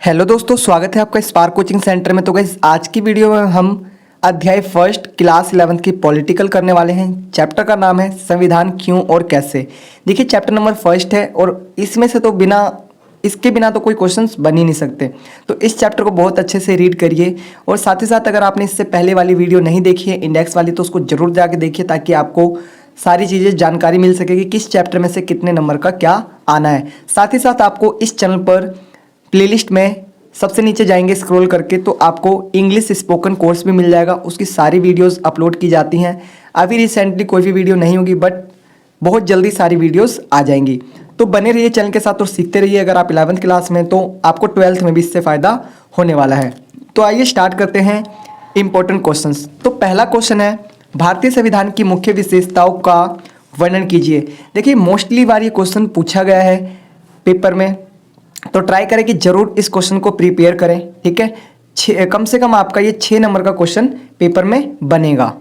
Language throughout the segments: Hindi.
हेलो दोस्तों, स्वागत है आपका स्पार्क कोचिंग सेंटर में। तो गाइस आज की वीडियो में हम अध्याय फर्स्ट क्लास 11th की पॉलिटिकल करने वाले हैं। चैप्टर का नाम है संविधान क्यों और कैसे। देखिए चैप्टर नंबर फर्स्ट है और इसमें से तो इसके बिना तो कोई क्वेश्चंस बन ही नहीं सकते। तो इस चैप्टर को बहुत अच्छे से रीड करिए और साथ ही साथ अगर आपने इससे पहले वाली वीडियो नहीं देखी है इंडेक्स वाली, तो उसको जरूर जाके देखिए ताकि आपको सारी चीज़ें जानकारी मिल सके कि किस चैप्टर में से कितने नंबर का क्या आना है। साथ ही साथ आपको इस चैनल पर प्लेलिस्ट में सबसे नीचे जाएंगे स्क्रॉल करके तो आपको इंग्लिश स्पोकन कोर्स भी मिल जाएगा। उसकी सारी वीडियोस अपलोड की जाती हैं। अभी रिसेंटली कोई भी वीडियो नहीं होगी बट बहुत जल्दी सारी वीडियोस आ जाएंगी। तो बने रहिए चैनल के साथ और सीखते रहिए। अगर आप 11th क्लास में तो आपको 12th में भी इससे फ़ायदा होने वाला है। तो आइए स्टार्ट करते हैं इंपॉर्टेंट क्वेश्चंस। तो पहला क्वेश्चन है, भारतीय संविधान की मुख्य विशेषताओं का वर्णन कीजिए। देखिए मोस्टली बार ये क्वेश्चन पूछा गया है पेपर में, तो ट्राई करें कि जरूर इस क्वेश्चन को प्रिपेयर करें। ठीक है, कम से कम आपका ये 6 नंबर का क्वेश्चन पेपर में बनेगा।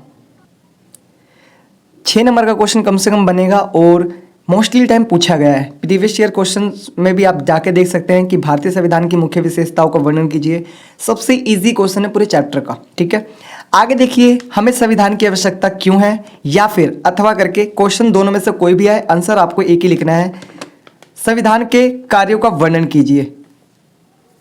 6 नंबर का क्वेश्चन कम से कम बनेगा और मोस्टली टाइम पूछा गया है। प्रीवियस ईयर क्वेश्चन में भी आप जाके देख सकते हैं कि भारतीय संविधान की मुख्य विशेषताओं का वर्णन कीजिए। सबसे इजी क्वेश्चन है पूरे चैप्टर का। ठीक है, आगे देखिए, हमें संविधान की आवश्यकता क्यों है या फिर अथवा करके क्वेश्चन दोनों में से कोई भी आए, आंसर आपको एक ही लिखना है। संविधान के कार्यों का वर्णन कीजिए।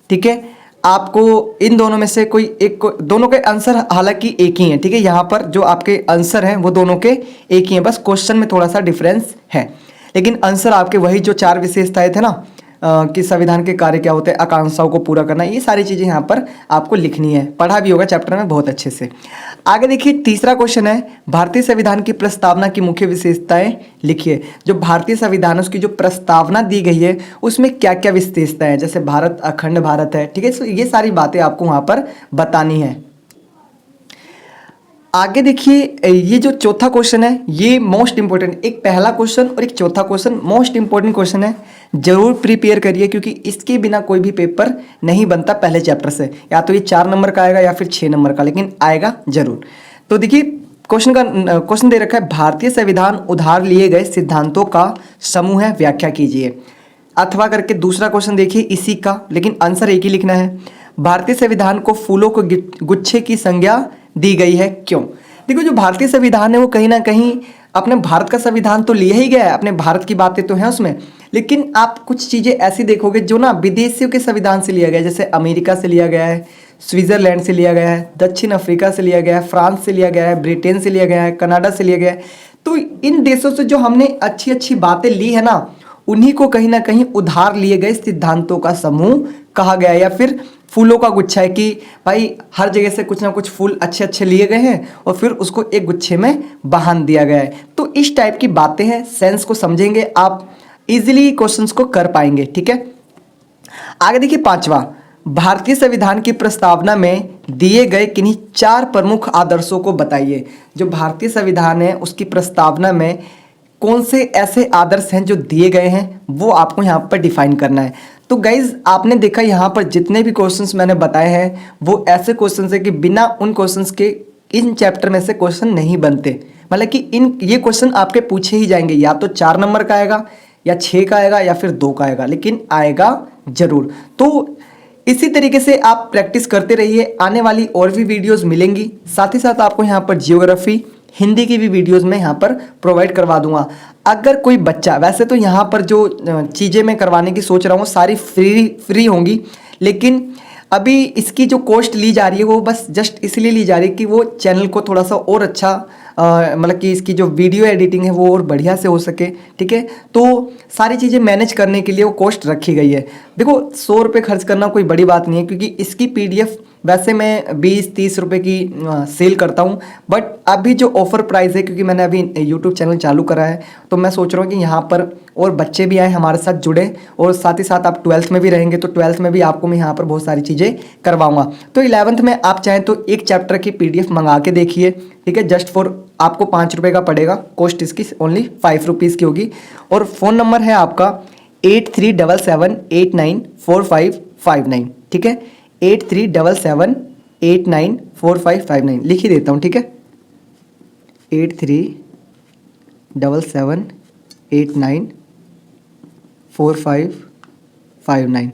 ठीक है, आपको इन दोनों में से कोई एक, दोनों के आंसर हालांकि एक ही है। ठीक है, यहां पर जो आपके आंसर हैं वो दोनों के एक ही हैं, बस क्वेश्चन में थोड़ा सा डिफरेंस है, लेकिन आंसर आपके वही जो 4 विशेषताएं थे ना कि संविधान के कार्य क्या होते हैं, आकांक्षाओं को पूरा करना, ये सारी चीजें यहाँ पर आपको लिखनी है। पढ़ा भी होगा चैप्टर में बहुत अच्छे से। आगे देखिए, तीसरा क्वेश्चन है, भारतीय संविधान की प्रस्तावना की मुख्य विशेषताएं लिखिए। जो भारतीय संविधान उसकी जो प्रस्तावना दी गई है उसमें क्या क्या विशेषताएं हैं, जैसे भारत अखंड भारत है। ठीक है, तो ये सारी बातें आपको वहां पर बतानी है। आगे देखिए, ये जो चौथा क्वेश्चन है ये मोस्ट इंपॉर्टेंट, एक पहला क्वेश्चन और एक चौथा क्वेश्चन मोस्ट इंपॉर्टेंट क्वेश्चन है। जरूर प्रिपेयर करिए क्योंकि इसके बिना कोई भी पेपर नहीं बनता पहले चैप्टर से। या तो ये 4 नंबर का आएगा या फिर 6 नंबर का, लेकिन आएगा जरूर। तो देखिए क्वेश्चन दे रखा है, भारतीय संविधान उधार लिए गए सिद्धांतों का समूह है, व्याख्या कीजिए। अथवा करके दूसरा क्वेश्चन देखिए इसी का, लेकिन आंसर एक ही लिखना है। भारतीय संविधान को फूलों को गुच्छे की संज्ञा दी गई है, क्यों। देखो जो भारतीय संविधान है वो कहीं ना कहीं अपने भारत का संविधान तो लिया ही गया है, अपने भारत की बातें तो हैं उसमें, लेकिन आप कुछ चीजें ऐसी देखोगे जो ना विदेशियों के संविधान से लिया गया है। जैसे अमेरिका से लिया गया है, स्विट्जरलैंड से लिया गया है, दक्षिण अफ्रीका से लिया गया है, फ्रांस से लिया गया है, ब्रिटेन से लिया गया है, कनाडा से लिया गया है। तो इन देशों से जो हमने अच्छी अच्छी बातें ली है ना, उन्हीं को कहीं ना कहीं उधार लिए गए सिद्धांतों का समूह कहा गया है, या फिर फूलों का गुच्छा है कि भाई हर जगह से कुछ ना कुछ फूल अच्छे अच्छे लिए गए हैं और फिर उसको एक गुच्छे में बांध दिया गया है। तो इस टाइप की बातें हैं, सेंस को समझेंगे आप इजीली क्वेश्चंस को कर पाएंगे। ठीक है, आगे देखिए पांचवा, भारतीय संविधान की प्रस्तावना में दिए गए किन्हीं 4 प्रमुख आदर्शों को बताइए। जो भारतीय संविधान है उसकी प्रस्तावना में कौन से ऐसे आदर्श हैं जो दिए गए हैं वो आपको यहाँ पर डिफाइन करना है। तो गाइज आपने देखा यहाँ पर जितने भी क्वेश्चंस मैंने बताए हैं वो ऐसे क्वेश्चंस है कि बिना उन क्वेश्चंस के इन चैप्टर में से क्वेश्चन नहीं बनते। मतलब कि ये क्वेश्चन आपके पूछे ही जाएंगे, या तो 4 नंबर का आएगा या 6 का आएगा या फिर 2 का आएगा, लेकिन आएगा जरूर। तो इसी तरीके से आप प्रैक्टिस करते रहिए। आने वाली और भी वीडियोस मिलेंगी, साथ ही साथ आपको यहाँ पर जियोग्राफी हिंदी की भी वीडियोस मैं यहाँ पर प्रोवाइड करवा दूंगा। अगर कोई बच्चा, वैसे तो यहाँ पर जो चीज़ें मैं करवाने की सोच रहा हूँ सारी फ्री होंगी, लेकिन अभी इसकी जो कॉस्ट ली जा रही है वो बस जस्ट इसलिए ली जा रही है कि वो चैनल को थोड़ा सा और अच्छा मतलब कि इसकी जो वीडियो एडिटिंग है वो और बढ़िया से हो सके। ठीक है, तो सारी चीज़ें मैनेज करने के लिए वो कॉस्ट रखी गई है। देखो 100 रुपये खर्च करना कोई बड़ी बात नहीं है, क्योंकि इसकी PDF वैसे मैं 20-30 रुपये की सेल करता हूँ, बट अभी जो ऑफर प्राइस है, क्योंकि मैंने अभी YouTube चैनल चालू करा है तो मैं सोच रहा हूँ कि यहाँ पर और बच्चे भी आए हमारे साथ जुड़े, और साथ ही साथ आप 12th में भी रहेंगे तो 12th में भी आपको मैं यहाँ पर बहुत सारी चीज़ें करवाऊँगा। तो 11th में आप चाहें तो एक चैप्टर की PDF मंगा के देखिए। ठीक है, जस्ट फॉर आपको 5 रुपये का पड़ेगा, कॉस्ट इसकी ओनली 5 रुपीज़ की होगी। और फ़ोन नंबर है आपका 8377894559। ठीक है, 8377894559 लिख ही देता हूँ। ठीक है, 8377894559।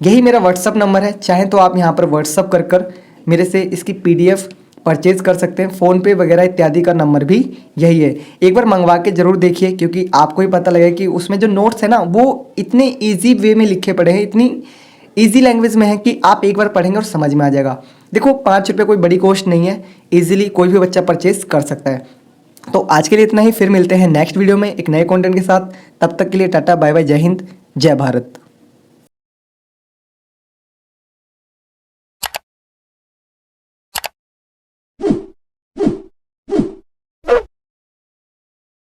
यही मेरा व्हाट्सअप नंबर है, चाहें तो आप यहाँ पर व्हाट्सअप कर मेरे से इसकी PDF परचेज कर सकते हैं। फ़ोनपे वगैरह इत्यादि का नंबर भी यही है। एक बार मंगवा के ज़रूर देखिए, क्योंकि आपको ही पता लगेगा कि उसमें जो नोट्स है ना वो इतने ईजी वे में लिखे पड़े हैं, इतनी ईजी लैंग्वेज में है कि आप एक बार पढ़ेंगे और समझ में आ जाएगा। देखो 5 रुपये कोई बड़ी कॉस्ट नहीं है, ईजिली कोई भी बच्चा परचेज कर सकता है। तो आज के लिए इतना ही, फिर मिलते हैं नेक्स्ट वीडियो में एक नए कंटेंट के साथ। तब तक के लिए टाटा बाय बाय, जय हिंद, जय भारत।